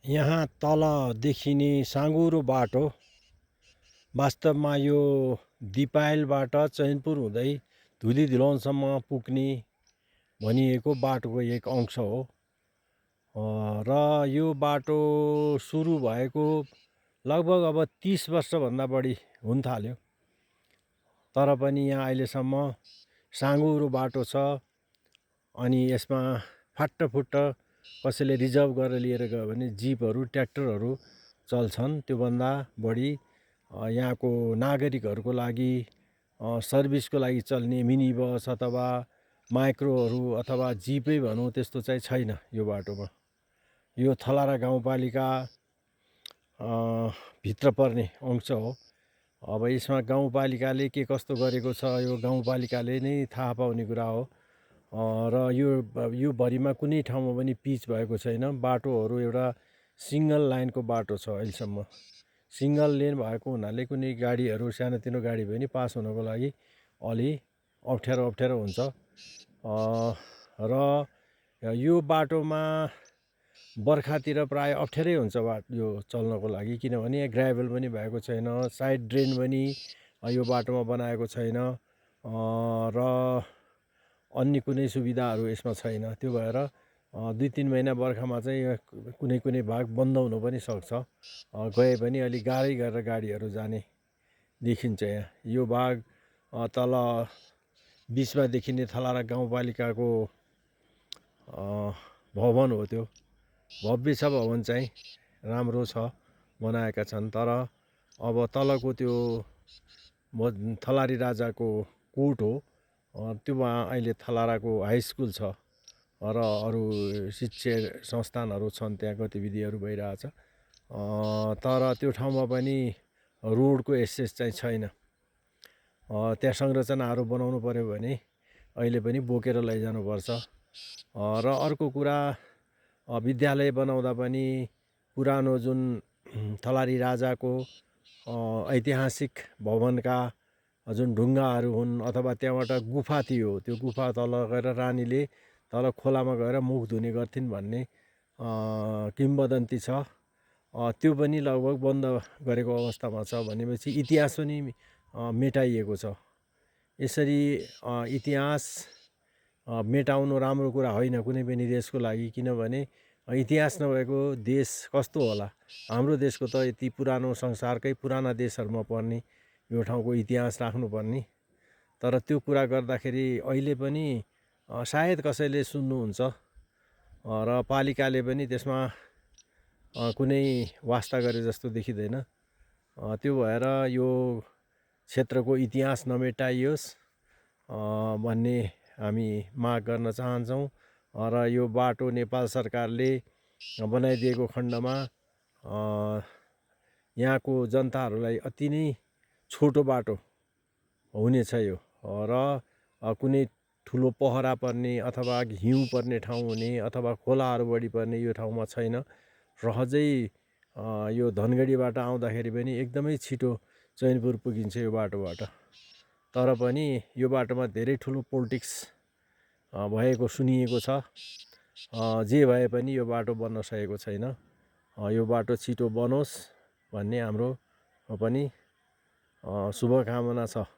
यहाँ तल देखिने साँघुरो बाटो वास्तवमा यो दिपायलबाट चैनपुर हुँदै धुलीधुलनसम्म पुग्ने भनिएको बाटोको एक अंश हो। र यो बाटो सुरु भएको लगभग अब 30 वर्षभन्दा बढी हुन थाल्यो। तर पनि यहाँ अहिलेसम्म साँघुरो बाटो छ। अनि यसमा फाट्टफुट्ट कसैले रिजर्भ गरेर लिएर गयो भने जिपहरू ट्र्याक्टरहरू चल्छन्। त्योभन्दा बढी यहाँको नागरिकहरूको लागि सर्भिसको लागि चल्ने मिनी बस अथवा माइक्रोहरू अथवा जिपै भनौँ त्यस्तो चाहिँ छैन यो बाटोमा। यो थलारा गाउँपालिका भित्र पर्ने अंश हो। अब यसमा गाउँपालिकाले के कस्तो गरेको छ यो गाउँपालिकाले नै थाहा पाउने कुरा हो। र यो भरिमा कुनै ठाउँमा पनि पिच भएको छैन। बाटोहरू एउटा सिङ्गल लाइनको बाटो छ अहिलेसम्म। सिङ्गल लेन भएको हुनाले कुनै गाडीहरू सानोतिनो गाडी पनि पास हुनको लागि अलि अप्ठ्यारो हुन्छ। र यो बाटोमा बर्खातिर प्राय अप्ठ्यारै हुन्छ यो चल्नको लागि, किनभने ग्राभल पनि भएको छैन, साइड ड्रेन पनि यो बाटोमा बनाएको छैन र अन्य कुनै सुविधाहरू यसमा छैन। त्यो भएर 2-3 महिना बर्खामा चाहिँ कुनै भाग बन्द हुन पनि सक्छ। गए पनि अलि गाह्रै गरेर गाडीहरू जाने देखिन्छ। यहाँ यो भाग तल बिचमा देखिने थलारा गाउँपालिकाको भवन हो। त्यो भव्य छ भवन चाहिँ, राम्रो छ, बनाएका छन्। तर अब तलको त्यो थलारी राजाको कोट हो, त्योमा अहिले थलाराको हाई स्कुल छ र अरू शिक्षा संस्थानहरू छन्, त्यहाँ गतिविधिहरू भइरहेछ। तर त्यो ठाउँमा पनि रोडको एक्सेस चाहिँ छैन। त्यहाँ संरचनाहरू बनाउनु पर्यो भने अहिले पनि बोकेर लैजानुपर्छ। र अर्को कुरा, विद्यालय बनाउँदा पनि पुरानो जुन थलारी राजाको ऐतिहासिक भवनका जुन ढुङ्गाहरू हुन् अथवा त्यहाँबाट गुफा थियो, त्यो गुफा तल गएर रानीले तल खोलामा गएर मुख धुने गर्थिन् भन्ने किम्वदन्ती छ। त्यो पनि लगभग बन्द गरेको अवस्थामा छ भनेपछि इतिहास पनि मेटाइएको छ। यसरी इतिहास मेटाउनु राम्रो कुरा होइन कुनै पनि देशको लागि, किनभने इतिहास नभएको देश कस्तो होला। हाम्रो देशको त यति पुरानो, संसारकै पुराना देशहरूमा पर्ने यो ठाउँको इतिहास राख्नुपर्ने। तर त्यो कुरा गर्दाखेरि अहिले पनि सायद कसैले सुन्नुहुन्छ र पालिकाले पनि त्यसमा कुनै वास्ता गरे जस्तो देखिँदैन। त्यो भएर यो क्षेत्रको इतिहास नमेटाइयोस् भन्ने हामी माग गर्न चाहन्छौँ। र यो बाटो नेपाल सरकारले बनाइदिएको खण्डमा यहाँको जनताहरूलाई अति नै छोटो बाटो हुनेछ यो। र कुनै ठुलो पहरा पर्ने अथवा हिउँ पर्ने ठाउँ हुने अथवा खोलाहरू बढी पर्ने यो ठाउँमा छैन। सहजै यो धनगढीबाट आउँदाखेरि पनि एकदमै छिटो चैनपुर पुगिन्छ यो बाटोबाट। तर पनि यो बाटोमा धेरै ठुलो पोलिटिक्स भएको सुनिएको छ। जे भए पनि यो बाटो बन्न सकेको छैन। यो बाटो छिटो बनोस् भन्ने हाम्रो पनि शुभकामना छ।